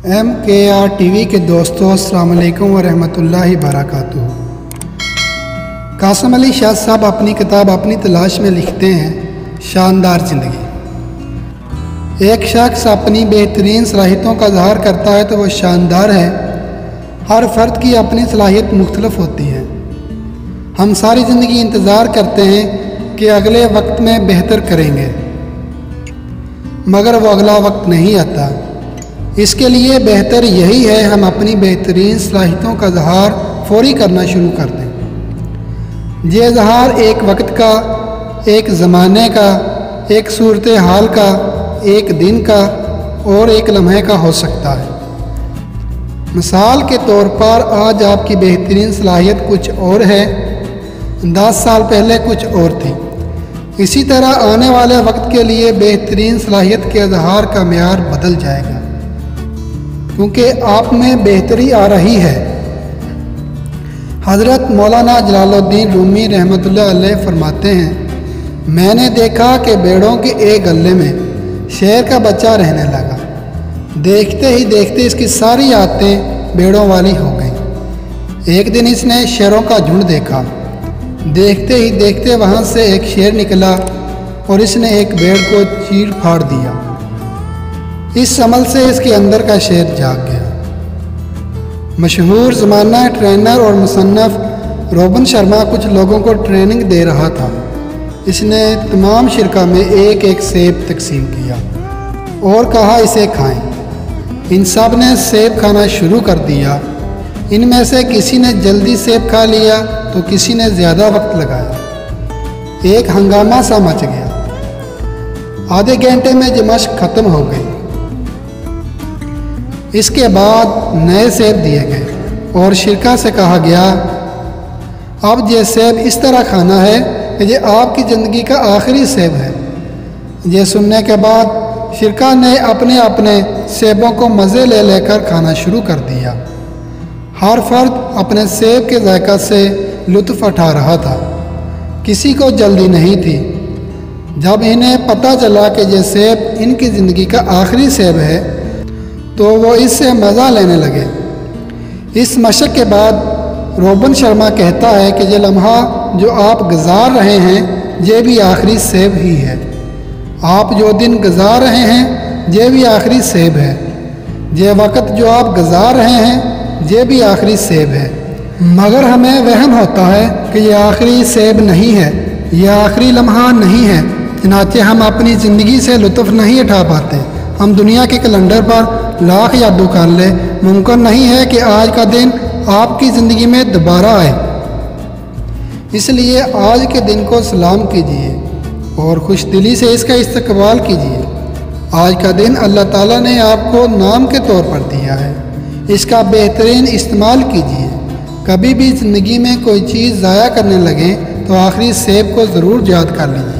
MKR TV کے دوستوں السلام علیکم ورحمۃ اللہ وبرکاتہ۔ قاسم علی شاہ صاحب اپنی کتاب اپنی تلاش میں لکھتے ہیں شاندار زندگی۔ ایک شخص اپنی بہترین صلاحیتوں کا اظہار کرتا ہے تو وہ شاندار ہے۔ ہر فرد کی اپنی صلاحیت مختلف ہوتی ہے۔ ہم ساری زندگی انتظار کرتے ہیں کہ اگلے وقت میں بہتر کریں گے، مگر وہ اگلا وقت نہیں آتا۔ اس کے لیے بہتر یہی ہے ہم اپنی بہترین صلاحیتوں کا اظہار فوری کرنا شروع کر دیں۔ یہ اظہار ایک وقت کا، ایک زمانے کا، ایک صورتحال کا، ایک دن کا اور ایک لمحے کا ہو سکتا ہے۔ مثال کے طور پر آج آپ کی بہترین صلاحیت کچھ اور ہے، 10 سال پہلے کچھ اور تھی۔ اسی طرح آنے والے وقت کے لیے بہترین صلاحیت کے اظہار کا معیار بدل جائے گا، کیونکہ آپ میں بہتری آ رہی ہے۔ حضرت مولانا جلال الدین رومی رحمۃ اللہ علیہ فرماتے ہیں، میں نے دیکھا کہ بیڑوں کے ایک گلے میں شیر کا بچہ رہنے لگا۔ دیکھتے ہی دیکھتے اس کی ساری عادتیں بیڑوں والی ہو گئیں۔ ایک دن اس نے شیروں کا جھنڈ دیکھا۔ دیکھتے ہی دیکھتے وہاں سے ایک شیر نکلا اور اس نے ایک بیڑ کو چیر پھاڑ دیا۔ اس عمل سے اس کے اندر کا شیر جاگ گیا۔ مشہور زمانہ ٹرینر اور مصنف روبن شرما کچھ لوگوں کو ٹریننگ دے رہا تھا۔ اس نے تمام شرکاء میں ایک ایک سیب تقسیم کیا اور کہا اسے کھائیں۔ ان سب نے سیب کھانا شروع کر دیا۔ ان میں سے کسی نے جلدی سیب کھا لیا تو کسی نے زیادہ وقت لگایا۔ ایک ہنگامہ سا مچ گیا۔ آدھے گھنٹے میں یہ مشق ختم ہو گئی۔ اس کے بعد نئے سیب دیے گئے اور شرکاء سے کہا گیا، اب یہ سیب اس طرح کھانا ہے کہ یہ آپ کی زندگی کا آخری سیب ہے۔ یہ سننے کے بعد شرکاء نے اپنے اپنے سیبوں کو مزے لے لے کر کھانا شروع کر دیا۔ ہر فرد اپنے سیب کے ذائقہ سے لطف اٹھا رہا تھا۔ کسی کو جلدی نہیں تھی۔ جب انہیں پتہ چلا کہ یہ سیب ان کی زندگی کا آخری سیب ہے تو وہ اس سے مزہ لینے لگے۔ اس مشق کے بعد روبن شرما کہتا ہے کہ یہ لمحہ جو آپ گزار رہے ہیں یہ بھی آخری سیب ہی ہے۔ آپ جو دن گزار رہے ہیں یہ بھی آخری سیب ہے۔ یہ وقت جو آپ گزار رہے ہیں یہ بھی آخری سیب ہے، مگر ہمیں وہم ہوتا ہے کہ یہ آخری سیب نہیں ہے، یہ آخری لمحہ نہیں ہے، چنانچہ ہم اپنی زندگی سے لطف نہیں اٹھا پاتے۔ ہم دنیا کے کیلنڈر پر لاکھ یادو کر لیں، ممکن نہیں ہے کہ آج کا دن آپ کی زندگی میں دوبارہ آئے۔ اس لیے آج کے دن کو سلام کیجیے اور خوش دلی سے اس کا استقبال کیجیے۔ آج کا دن اللہ تعالیٰ نے آپ کو نام کے طور پر دیا ہے، اس کا بہترین استعمال کیجیے۔ کبھی بھی زندگی میں کوئی چیز ضائع کرنے لگیں تو آخری سیب کو ضرور یاد کر لیجیے۔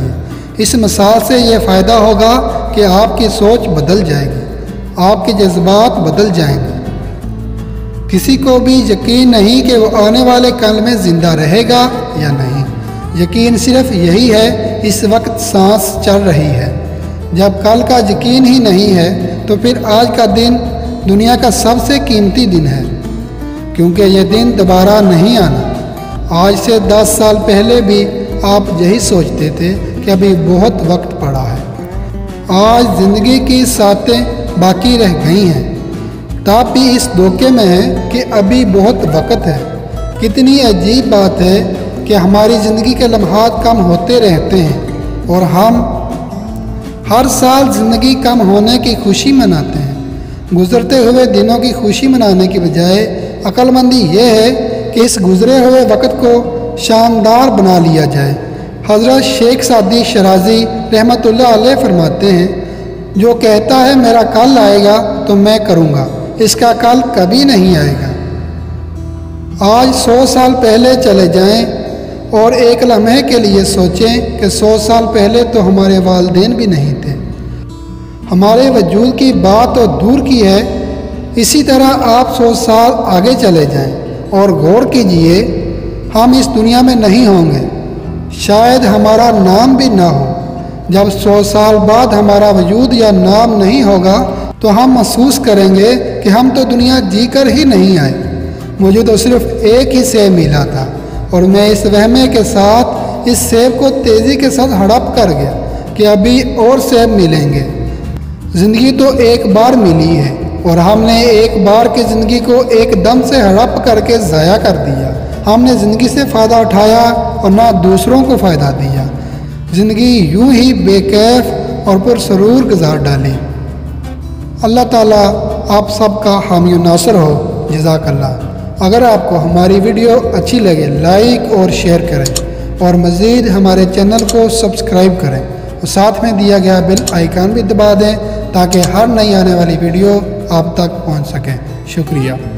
اس مثال سے یہ فائدہ ہوگا کہ آپ کی سوچ بدل جائے گی، آپ کے جذبات بدل جائیں گے۔ کسی کو بھی یقین نہیں کہ وہ آنے والے کل میں زندہ رہے گا یا نہیں۔ یقین صرف یہی ہے اس وقت سانس چل رہی ہے۔ جب کل کا یقین ہی نہیں ہے تو پھر آج کا دن دنیا کا سب سے قیمتی دن ہے، کیونکہ یہ دن دوبارہ نہیں آنا۔ آج سے 10 سال پہلے بھی آپ یہی سوچتے تھے کہ ابھی بہت وقت پڑا ہے۔ آج زندگی کی ساتیں باقی رہ گئی ہیں، تب بھی اس دھوکے میں ہے کہ ابھی بہت وقت ہے۔ کتنی عجیب بات ہے کہ ہماری زندگی کے لمحات کم ہوتے رہتے ہیں اور ہم ہر سال زندگی کم ہونے کی خوشی مناتے ہیں۔ گزرتے ہوئے دنوں کی خوشی منانے کی بجائے عقل مندی یہ ہے کہ اس گزرے ہوئے وقت کو شاندار بنا لیا جائے۔ حضرت شیخ سعدی شرازی رحمۃ اللہ علیہ فرماتے ہیں، جو کہتا ہے میرا کل آئے گا تو میں کروں گا، اس کا کل کبھی نہیں آئے گا۔ آج 100 سال پہلے چلے جائیں اور ایک لمحے کے لیے سوچیں کہ 100 سال پہلے تو ہمارے والدین بھی نہیں تھے۔ ہمارے وجود کی بات تو دور کی ہے، اسی طرح آپ 100 سال آگے چلے جائیں اور غور کیجئے، ہم اس دنیا میں نہیں ہوں گے، شاید ہمارا نام بھی نہ ہو۔ جب 100 سال بعد ہمارا وجود یا نام نہیں ہوگا تو ہم محسوس کریں گے کہ ہم تو دنیا جی کر ہی نہیں آئے، مجھے تو صرف ایک ہی سیب ملا تھا اور میں اس وہمے کے ساتھ اس سیب کو تیزی کے ساتھ ہڑپ کر گیا کہ ابھی اور سیب ملیں گے۔ زندگی تو ایک بار ملی ہے اور ہم نے ایک بار کی زندگی کو ایک دم سے ہڑپ کر کے ضائع کر دیا۔ ہم نے زندگی سے فائدہ اٹھایا اور نہ دوسروں کو فائدہ دیا، زندگی یوں ہی بے کیف اور پرسرور گزار ڈالی۔ اللہ تعالیٰ آپ سب کا حامی و ناصر ہو۔ جزاک اللہ۔ اگر آپ کو ہماری ویڈیو اچھی لگے لائک اور شیئر کریں اور مزید ہمارے چینل کو سبسکرائب کریں اور ساتھ میں دیا گیا بیل آئیکن بھی دبا دیں تاکہ ہر نئی آنے والی ویڈیو آپ تک پہنچ سکیں۔ شکریہ۔